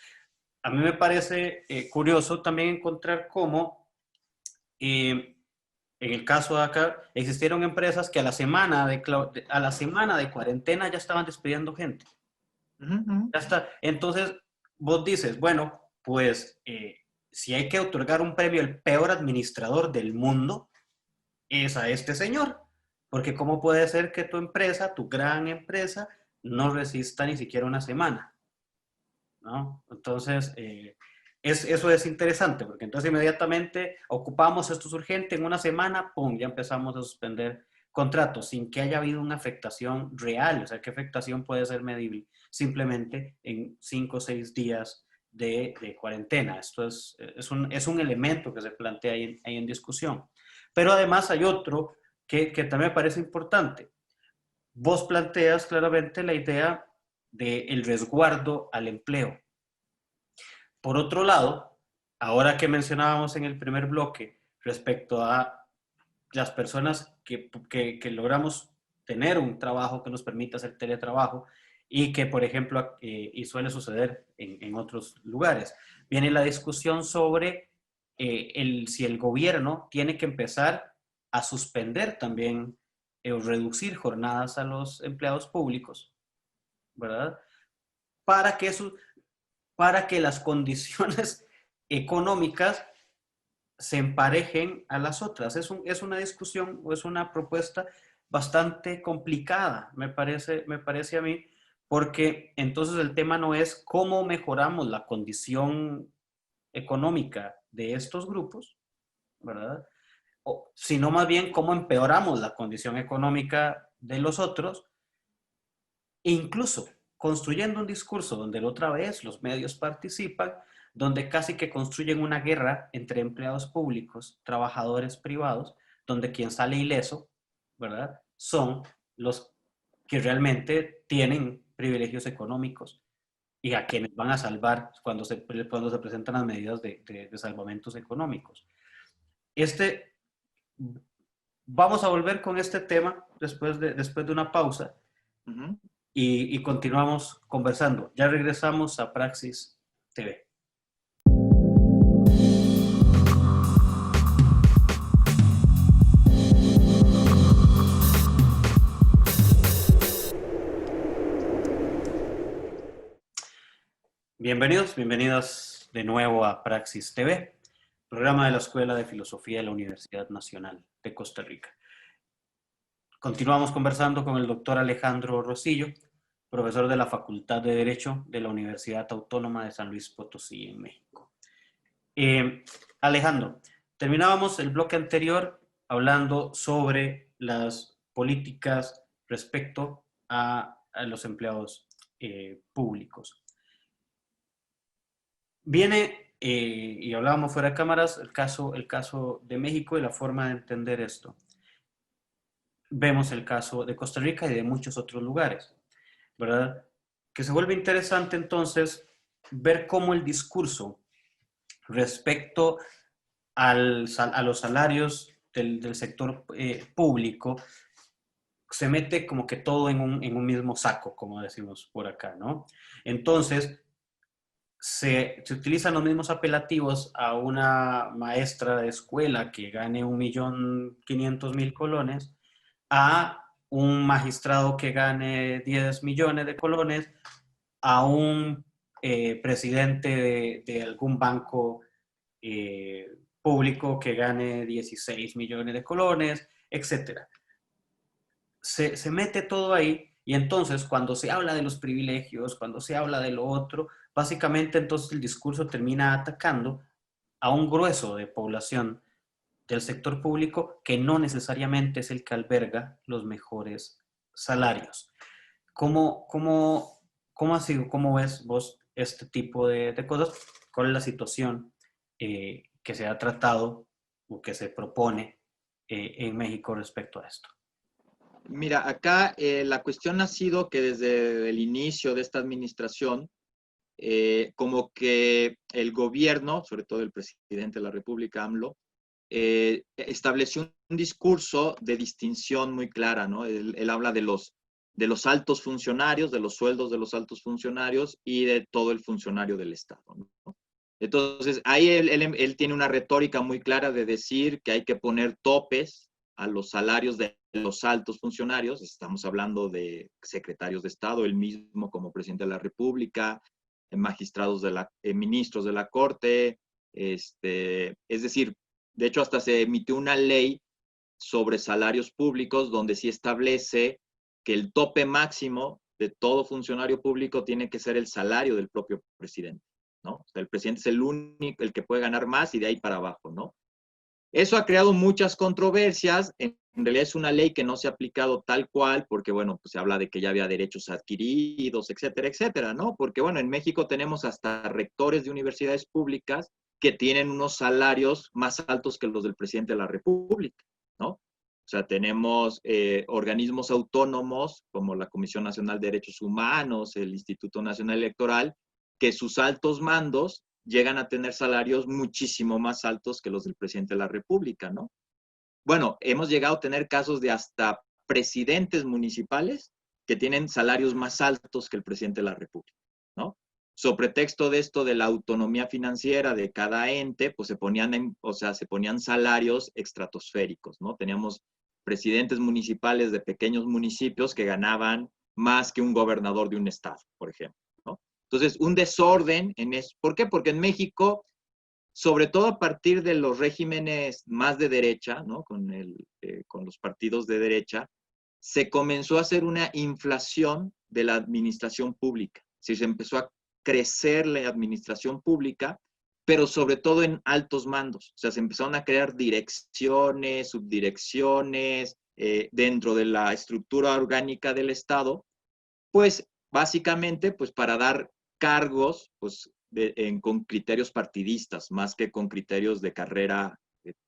A mí me parece curioso también encontrar cómo en el caso de acá, existieron empresas que a la semana de cuarentena ya estaban despidiendo gente. Ya está. Entonces, vos dices, bueno, pues si hay que otorgar un premio al peor administrador del mundo, es a este señor. Porque ¿cómo puede ser que tu empresa, tu gran empresa, no resista ni siquiera una semana? ¿No? Entonces, eso es interesante, porque entonces inmediatamente ocupamos esto es urgente, en una semana, ¡pum!, ya empezamos a suspender contratos sin que haya habido una afectación real, o sea, ¿qué afectación puede ser medible? Simplemente en 5 o 6 días de cuarentena. Esto es un elemento que se plantea ahí en discusión. Pero además hay otro que también me parece importante. Vos planteas claramente la idea del resguardo al empleo. Por otro lado, ahora que mencionábamos en el primer bloque respecto a las personas que logramos tener un trabajo que nos permita hacer teletrabajo y que, por ejemplo, y suele suceder en otros lugares, viene la discusión sobre si el gobierno tiene que empezar a suspender también o reducir jornadas a los empleados públicos, ¿verdad? Para que, para que las condiciones económicas se emparejen a las otras. Es una discusión o es una propuesta bastante complicada, me parece a mí, porque entonces el tema no es cómo mejoramos la condición económica de estos grupos, ¿verdad? Sino más bien cómo empeoramos la condición económica de los otros, incluso construyendo un discurso donde la otra vez los medios participan, donde casi que construyen una guerra entre empleados públicos, trabajadores privados, donde quien sale ileso, ¿verdad? Son los que realmente tienen privilegios económicos y a quienes van a salvar cuando se presentan las medidas de salvamentos económicos. Vamos a volver con este tema después de una pausa. Ujú. Y continuamos conversando. Ya regresamos a Praxis TV. Bienvenidos, bienvenidas de nuevo a Praxis TV, programa de la Escuela de Filosofía de la Universidad Nacional de Costa Rica. Continuamos conversando con el doctor Alejandro Rosillo, profesor de la Facultad de Derecho de la Universidad Autónoma de San Luis Potosí, en México. Alejandro, terminábamos el bloque anterior hablando sobre las políticas respecto a los empleados públicos. Viene, y hablábamos fuera de cámaras, el caso de México y la forma de entender esto. Vemos el caso de Costa Rica y de muchos otros lugares, ¿verdad? Que se vuelve interesante entonces ver cómo el discurso respecto a los salarios del sector público se mete como que todo en un mismo saco, como decimos por acá, ¿no? Entonces, se utilizan los mismos apelativos a una maestra de escuela que gane 1.500.000 colones, a un magistrado que gane 10 millones de colones, a un presidente de algún banco público que gane 16 millones de colones, etcétera. Se mete todo ahí y entonces cuando se habla de los privilegios, cuando se habla de lo otro, básicamente entonces el discurso termina atacando a un grueso de población del sector público que no necesariamente es el que alberga los mejores salarios. ¿Cómo ha sido, cómo ves vos este tipo de cosas? ¿Cuál es la situación que se ha tratado o que se propone en México respecto a esto? Mira, acá la cuestión ha sido que desde el inicio de esta administración, como que el gobierno, sobre todo el presidente de la República, AMLO, estableció un discurso de distinción muy clara, ¿no? Él habla de los altos funcionarios, de los sueldos de los altos funcionarios y de todo el funcionario del Estado, ¿no? Entonces, ahí él tiene una retórica muy clara de decir que hay que poner topes a los salarios de los altos funcionarios. Estamos hablando de secretarios de Estado, él mismo como presidente de la República, magistrados ministros de la Corte, es decir, de hecho hasta se emitió una ley sobre salarios públicos donde sí establece que el tope máximo de todo funcionario público tiene que ser el salario del propio presidente, ¿no? O sea, el presidente es el único, el que puede ganar más y de ahí para abajo, ¿no? Eso ha creado muchas controversias en en realidad es una ley que no se ha aplicado tal cual, porque, bueno, pues se habla de que ya había derechos adquiridos, etcétera, etcétera, ¿no? Porque, bueno, en México tenemos hasta rectores de universidades públicas que tienen unos salarios más altos que los del presidente de la República, ¿no? O sea, tenemos organismos autónomos como la Comisión Nacional de Derechos Humanos, el Instituto Nacional Electoral, que sus altos mandos llegan a tener salarios muchísimo más altos que los del presidente de la República, ¿no? Bueno, hemos llegado a tener casos de hasta presidentes municipales que tienen salarios más altos que el presidente de la República, ¿no? Sobre pretexto de esto de la autonomía financiera de cada ente, pues se ponían salarios estratosféricos, ¿no? Teníamos presidentes municipales de pequeños municipios que ganaban más que un gobernador de un estado, por ejemplo, ¿no? Entonces, un desorden en eso. ¿Por qué? Porque en México, sobre todo a partir de los regímenes más de derecha, ¿no? Con los partidos de derecha, se comenzó a hacer una inflación de la administración pública. Sí, se empezó a crecer la administración pública, pero sobre todo en altos mandos. O sea, se empezaron a crear direcciones, subdirecciones, dentro de la estructura orgánica del Estado, pues básicamente pues para dar cargos pues con criterios partidistas, más que con criterios de carrera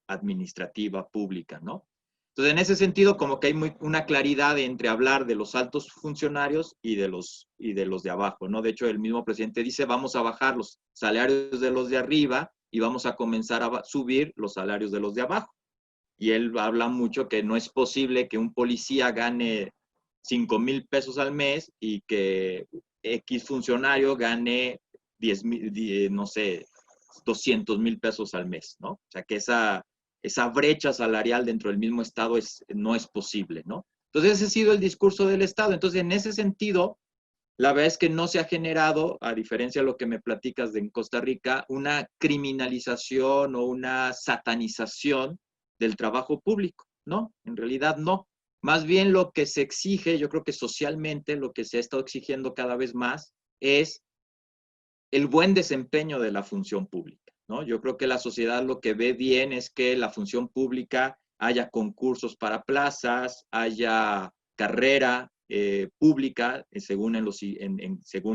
administrativa pública, ¿no? Entonces, en ese sentido, como que hay una claridad entre hablar de los altos funcionarios y de los de abajo, ¿no? De hecho, el mismo presidente dice, vamos a bajar los salarios de los de arriba y vamos a comenzar a subir los salarios de los de abajo. Y él habla mucho que no es posible que un policía gane 5,000 pesos al mes y que X funcionario gane 10,000, no sé, 200,000 pesos al mes, ¿no? O sea, que esa brecha salarial dentro del mismo Estado no es posible, ¿no? Entonces, ese ha sido el discurso del Estado. Entonces, en ese sentido, la verdad es que no se ha generado, a diferencia de lo que me platicas de en Costa Rica, una criminalización o una satanización del trabajo público, ¿no? En realidad no. Más bien lo que se exige, yo creo que socialmente lo que se ha estado exigiendo cada vez más es el buen desempeño de la función pública, ¿no? Yo creo que la sociedad lo que ve bien es que la función pública haya concursos para plazas, haya carrera pública, según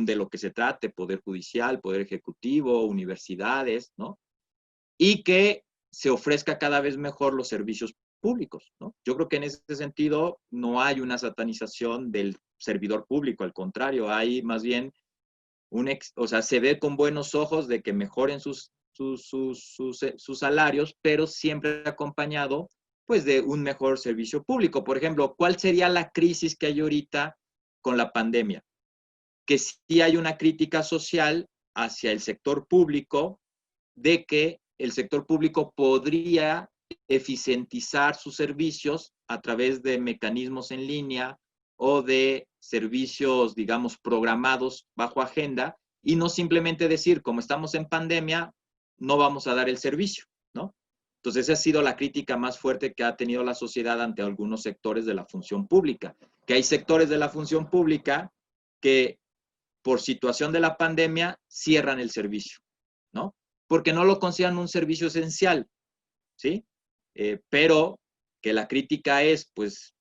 de lo que se trate, Poder Judicial, Poder Ejecutivo, universidades, ¿no? Y que se ofrezca cada vez mejor los servicios públicos, ¿no? Yo creo que en ese sentido no hay una satanización del servidor público, al contrario, hay más bien o sea, se ve con buenos ojos de que mejoren sus salarios, pero siempre acompañado pues de un mejor servicio público. Por ejemplo, ¿cuál sería la crisis que hay ahorita con la pandemia? Que sí hay una crítica social hacia el sector público de que el sector público podría eficientizar sus servicios a través de mecanismos en línea o de servicios, digamos, programados bajo agenda y no simplemente decir, como estamos en pandemia, no vamos a dar el servicio, ¿no? Entonces, esa ha sido la crítica más fuerte que ha tenido la sociedad ante algunos sectores de la función pública, que hay sectores de la función pública que por situación de la pandemia cierran el servicio, ¿no? Porque no lo consideran un servicio esencial, ¿sí? Pero que la crítica es, pues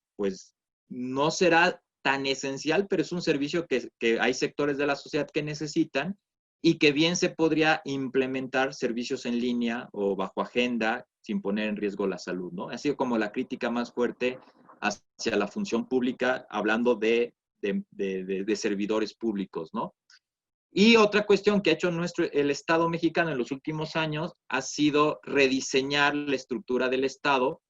no será tan esencial, pero es un servicio que hay sectores de la sociedad que necesitan y que bien se podría implementar servicios en línea o bajo agenda sin poner en riesgo la salud, ¿no? Ha sido como la crítica más fuerte hacia la función pública, hablando de servidores públicos, ¿no? Y otra cuestión que ha hecho el Estado mexicano en los últimos años ha sido rediseñar la estructura del Estado,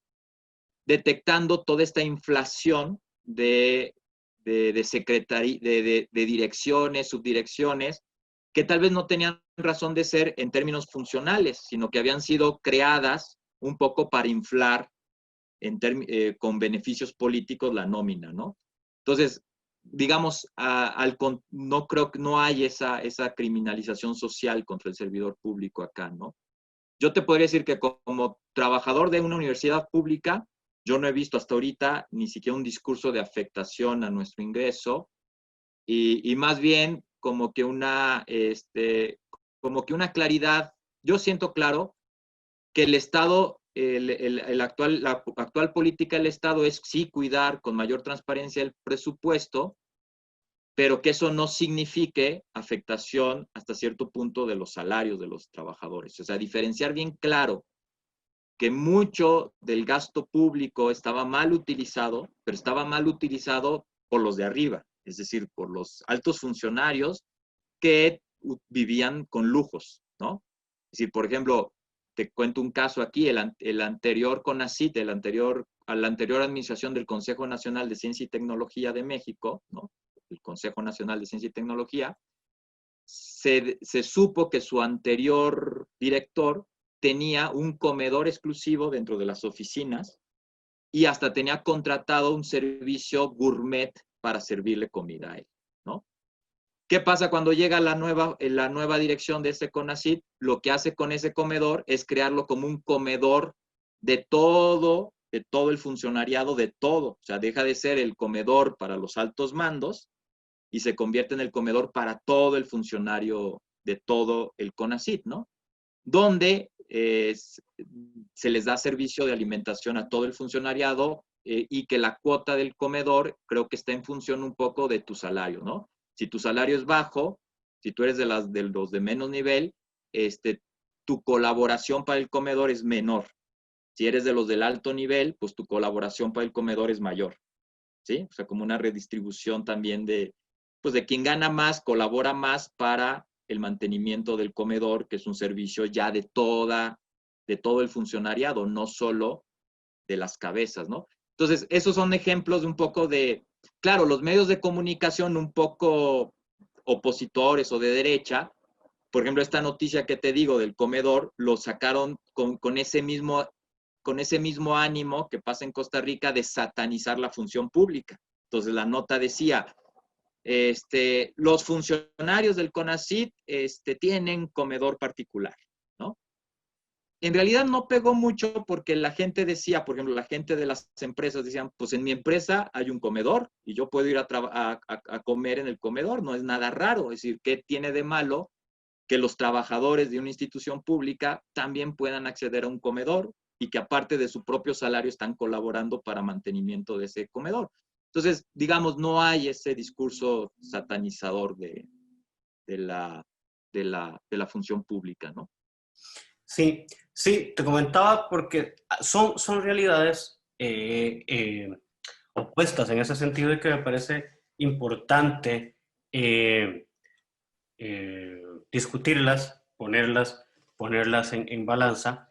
detectando toda esta inflación de direcciones, subdirecciones, que tal vez no tenían razón de ser en términos funcionales, sino que habían sido creadas un poco para inflar con beneficios políticos la nómina, ¿no? Entonces, digamos, no creo que no hay esa criminalización social contra el servidor público acá, ¿no? Yo te podría decir que como trabajador de una universidad pública, yo no he visto hasta ahorita ni siquiera un discurso de afectación a nuestro ingreso y más bien como que una claridad. Yo siento claro que el Estado la actual política del Estado es sí cuidar con mayor transparencia el presupuesto, pero que eso no signifique afectación hasta cierto punto de los salarios de los trabajadores. O sea, diferenciar bien claro que mucho del gasto público estaba mal utilizado, pero estaba mal utilizado por los de arriba, es decir, por los altos funcionarios que vivían con lujos, ¿no? Es decir, por ejemplo, te cuento un caso aquí, el anterior CONACYT, a la anterior administración del Consejo Nacional de Ciencia y Tecnología de México, ¿no? El Consejo Nacional de Ciencia y Tecnología, se supo que su anterior director tenía un comedor exclusivo dentro de las oficinas y hasta tenía contratado un servicio gourmet para servirle comida a él, ¿no? ¿Qué pasa cuando llega la nueva dirección de ese CONACYT? Lo que hace con ese comedor es crearlo como un comedor de todo el funcionariado, de todo. O sea, deja de ser el comedor para los altos mandos y se convierte en el comedor para todo el funcionario de todo el CONACYT, ¿no? Donde se les da servicio de alimentación a todo el funcionariado y que la cuota del comedor creo que está en función un poco de tu salario, ¿no? Si tu salario es bajo, si tú eres de los de menos nivel, tu colaboración para el comedor es menor. Si eres de los del alto nivel, pues tu colaboración para el comedor es mayor, ¿sí? O sea, como una redistribución también pues de quien gana más, colabora más para el mantenimiento del comedor, que es un servicio ya de todo el funcionariado, no solo de las cabezas, ¿no? Entonces, esos son ejemplos de un poco de, claro, los medios de comunicación un poco opositores o de derecha, por ejemplo, esta noticia que te digo del comedor, lo sacaron con ese mismo ánimo que pasa en Costa Rica de satanizar la función pública. Entonces, la nota decía, los funcionarios del CONACYT tienen comedor particular, ¿no? En realidad no pegó mucho porque la gente decía, por ejemplo, la gente de las empresas decían, pues en mi empresa hay un comedor y yo puedo ir a comer en el comedor, no es nada raro. Es decir, ¿qué tiene de malo que los trabajadores de una institución pública también puedan acceder a un comedor y que aparte de su propio salario están colaborando para mantenimiento de ese comedor? Entonces, digamos, no hay ese discurso satanizador de la función pública, ¿no? Sí, sí, te comentaba porque son realidades opuestas en ese sentido y que me parece importante eh, eh, discutirlas, ponerlas en balanza.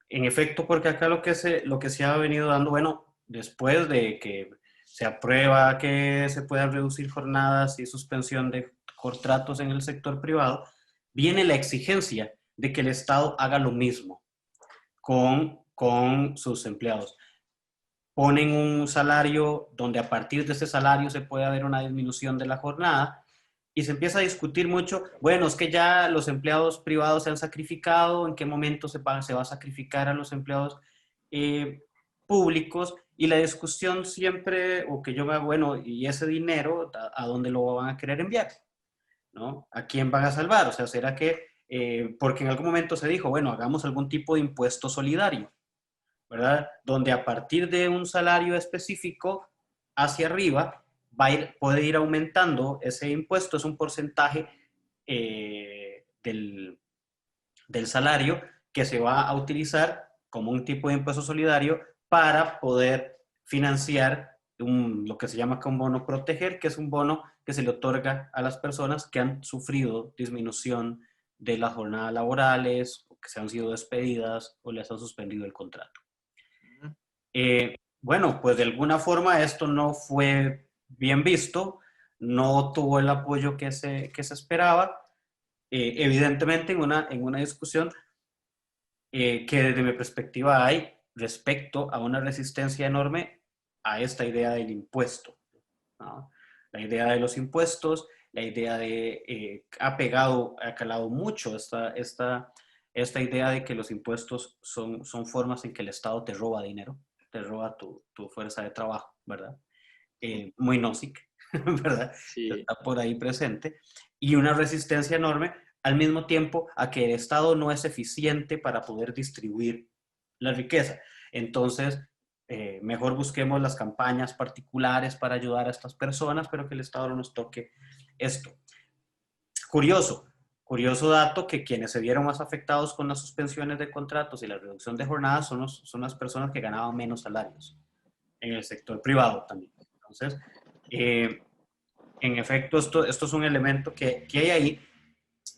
En efecto, porque acá lo que se ha venido dando, bueno, después de que se aprueba que se puedan reducir jornadas y suspensión de contratos en el sector privado, viene la exigencia de que el Estado haga lo mismo con sus empleados. Ponen un salario donde a partir de ese salario se puede haber una disminución de la jornada y se empieza a discutir mucho, bueno, es que ya los empleados privados se han sacrificado, en qué momento se va a sacrificar a los empleados eh, públicos y la discusión siempre, o que yo vea, bueno, y ese dinero, ¿a dónde lo van a querer enviar? ¿No? ¿A quién van a salvar? O sea, ¿será que, porque en algún momento se dijo, bueno, hagamos algún tipo de impuesto solidario, ¿verdad? Donde a partir de un salario específico hacia arriba puede ir aumentando ese impuesto, es un porcentaje del salario que se va a utilizar como un tipo de impuesto solidario para poder financiar lo que se llama un bono proteger, que es un bono que se le otorga a las personas que han sufrido disminución de las jornadas laborales, o que se han sido despedidas o les han suspendido el contrato. Bueno, pues de alguna forma esto no fue bien visto, no tuvo el apoyo que se esperaba. Evidentemente en una discusión que desde mi perspectiva hay respecto a una resistencia enorme a esta idea del impuesto, ¿no? La idea de los impuestos, la idea de, ha calado mucho esta idea de que los impuestos son formas en que el Estado te roba dinero, te roba tu fuerza de trabajo, ¿verdad? Muy Nozick, ¿verdad? Sí. Está por ahí presente. Y una resistencia enorme al mismo tiempo a que el Estado no es eficiente para poder distribuir la riqueza. Entonces, mejor busquemos las campañas particulares para ayudar a estas personas, pero que el Estado no nos toque esto. Curioso, curioso dato que quienes se vieron más afectados con las suspensiones de contratos y la reducción de jornadas son las personas que ganaban menos salarios en el sector privado también. Entonces, en efecto, esto es un elemento que hay ahí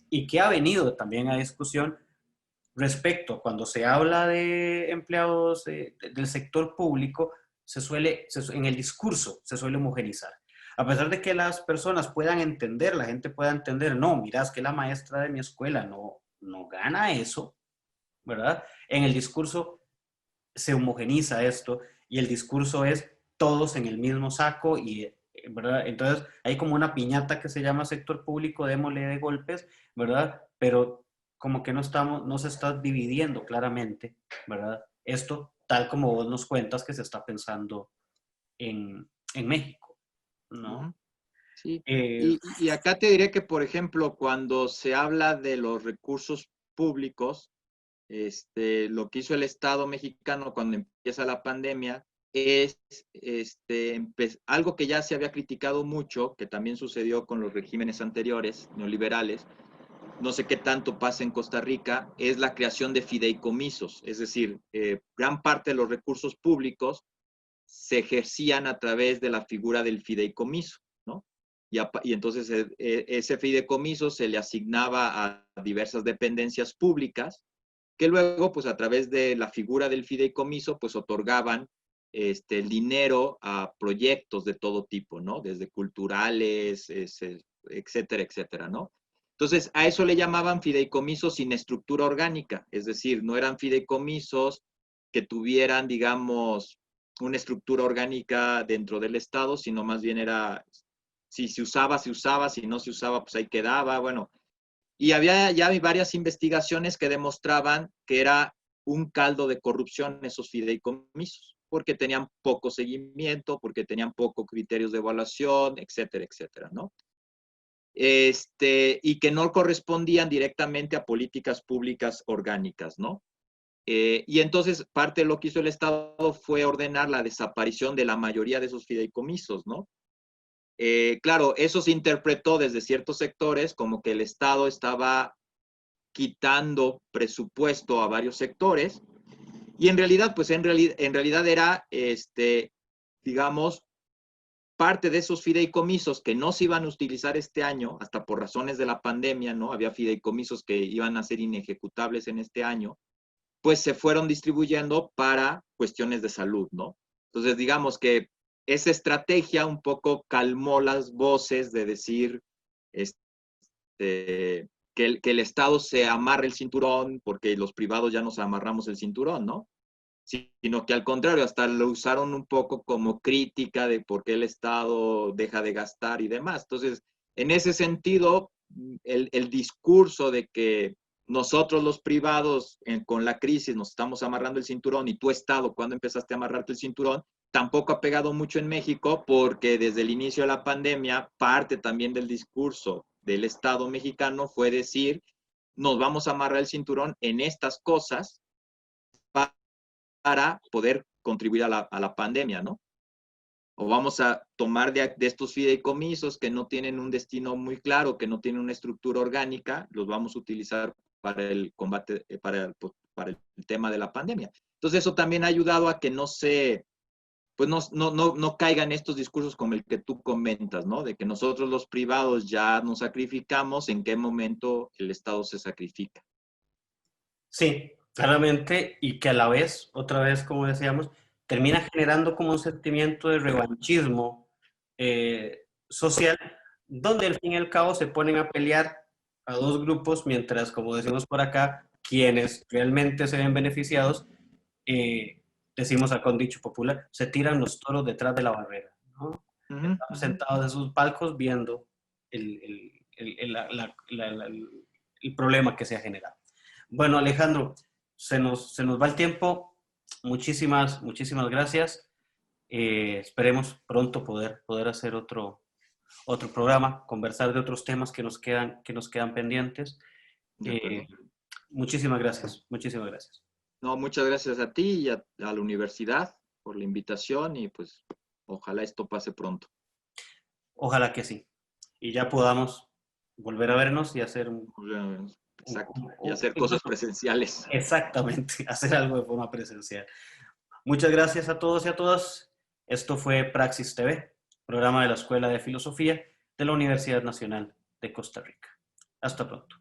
y que ha venido también a discusión respecto a cuando se habla de empleados del sector público, en el discurso se suele homogenizar. A pesar de que las personas puedan entender, la gente pueda entender, no, mira, es que la maestra de mi escuela no gana eso, ¿verdad? En el discurso se homogeniza esto y el discurso es todos en el mismo saco y, ¿verdad? Entonces hay como una piñata que se llama sector público, démosle de golpes, ¿verdad? Pero como que no se está dividiendo claramente, ¿verdad? Esto, tal como vos nos cuentas que se está pensando en México, ¿no? Ujú. Sí, Eh, y acá te diré que, por ejemplo, cuando se habla de los recursos públicos, lo que hizo el Estado mexicano cuando empieza la pandemia es algo que ya se había criticado mucho, que también sucedió con los regímenes anteriores, neoliberales, no sé qué tanto pasa en Costa Rica, es la creación de fideicomisos, es decir, gran parte de los recursos públicos se ejercían a través de la figura del fideicomiso, ¿no? Y entonces ese fideicomiso se le asignaba a diversas dependencias públicas que luego, pues a través de la figura del fideicomiso, pues otorgaban el dinero a proyectos de todo tipo, ¿no? Desde culturales, etcétera, etcétera, ¿no? Entonces, a eso le llamaban fideicomisos sin estructura orgánica, es decir, no eran fideicomisos que tuvieran, digamos, una estructura orgánica dentro del Estado, sino más bien era, si se usaba, se usaba, si no se usaba, pues ahí quedaba, bueno. Y había ya varias investigaciones que demostraban que era un caldo de corrupción esos fideicomisos, porque tenían poco seguimiento, porque tenían pocos criterios de evaluación, etcétera, etcétera, ¿no? Y que no correspondían directamente a políticas públicas orgánicas, ¿no? Y entonces parte de lo que hizo el Estado fue ordenar la desaparición de la mayoría de esos fideicomisos, ¿no? Claro, eso se interpretó desde ciertos sectores como que el Estado estaba quitando presupuesto a varios sectores y en realidad, pues en realidad era, digamos, parte de esos fideicomisos que no se iban a utilizar este año, hasta por razones de la pandemia, ¿no? Había fideicomisos que iban a ser inejecutables en este año, pues se fueron distribuyendo para cuestiones de salud, ¿no? Entonces, digamos que esa estrategia un poco calmó las voces de decir que el Estado se amarre el cinturón porque los privados ya nos amarramos el cinturón, ¿no? Sino que al contrario, hasta lo usaron un poco como crítica de por qué el Estado deja de gastar y demás. Entonces, en ese sentido, el discurso de que nosotros los privados con la crisis nos estamos amarrando el cinturón y tu Estado, ¿cuándo empezaste a amarrarte el cinturón? Tampoco ha pegado mucho en México porque desde el inicio de la pandemia, parte también del discurso del Estado mexicano fue decir, nos vamos a amarrar el cinturón en estas cosas para poder contribuir a la pandemia, ¿no? O vamos a tomar de estos fideicomisos que no tienen un destino muy claro, que no tienen una estructura orgánica, los vamos a utilizar para el combate, para el tema de la pandemia. Entonces eso también ha ayudado a que no se, pues no caigan estos discursos como el que tú comentas, ¿no? De que nosotros los privados ya nos sacrificamos, ¿en qué momento el Estado se sacrifica? Sí, claramente, y que a la vez, otra vez, como decíamos, termina generando como un sentimiento de revanchismo social, donde al fin y al cabo se ponen a pelear a dos grupos, mientras, como decimos por acá, quienes realmente se ven beneficiados, decimos acá un dicho popular, se tiran los toros detrás de la barrera, ¿no? Uh -huh, Están uh -huh. sentados en sus palcos viendo el problema que se ha generado. Bueno, Alejandro, se nos va el tiempo. Muchísimas gracias. Esperemos pronto poder hacer otro programa, conversar de otros temas que nos quedan pendientes. De Eh, acuerdo. muchísimas gracias. No, muchas gracias a ti y a la universidad por la invitación y pues ojalá esto pase pronto. Ojalá que sí. Y ya podamos volver a vernos y hacer Exacto. Y hacer cosas incluso, presenciales. exactamente, hacer algo de forma presencial. Muchas gracias a todos y a todas. Esto fue Praxis TV, programa de la Escuela de Filosofía de la Universidad Nacional de Costa Rica. Hasta pronto.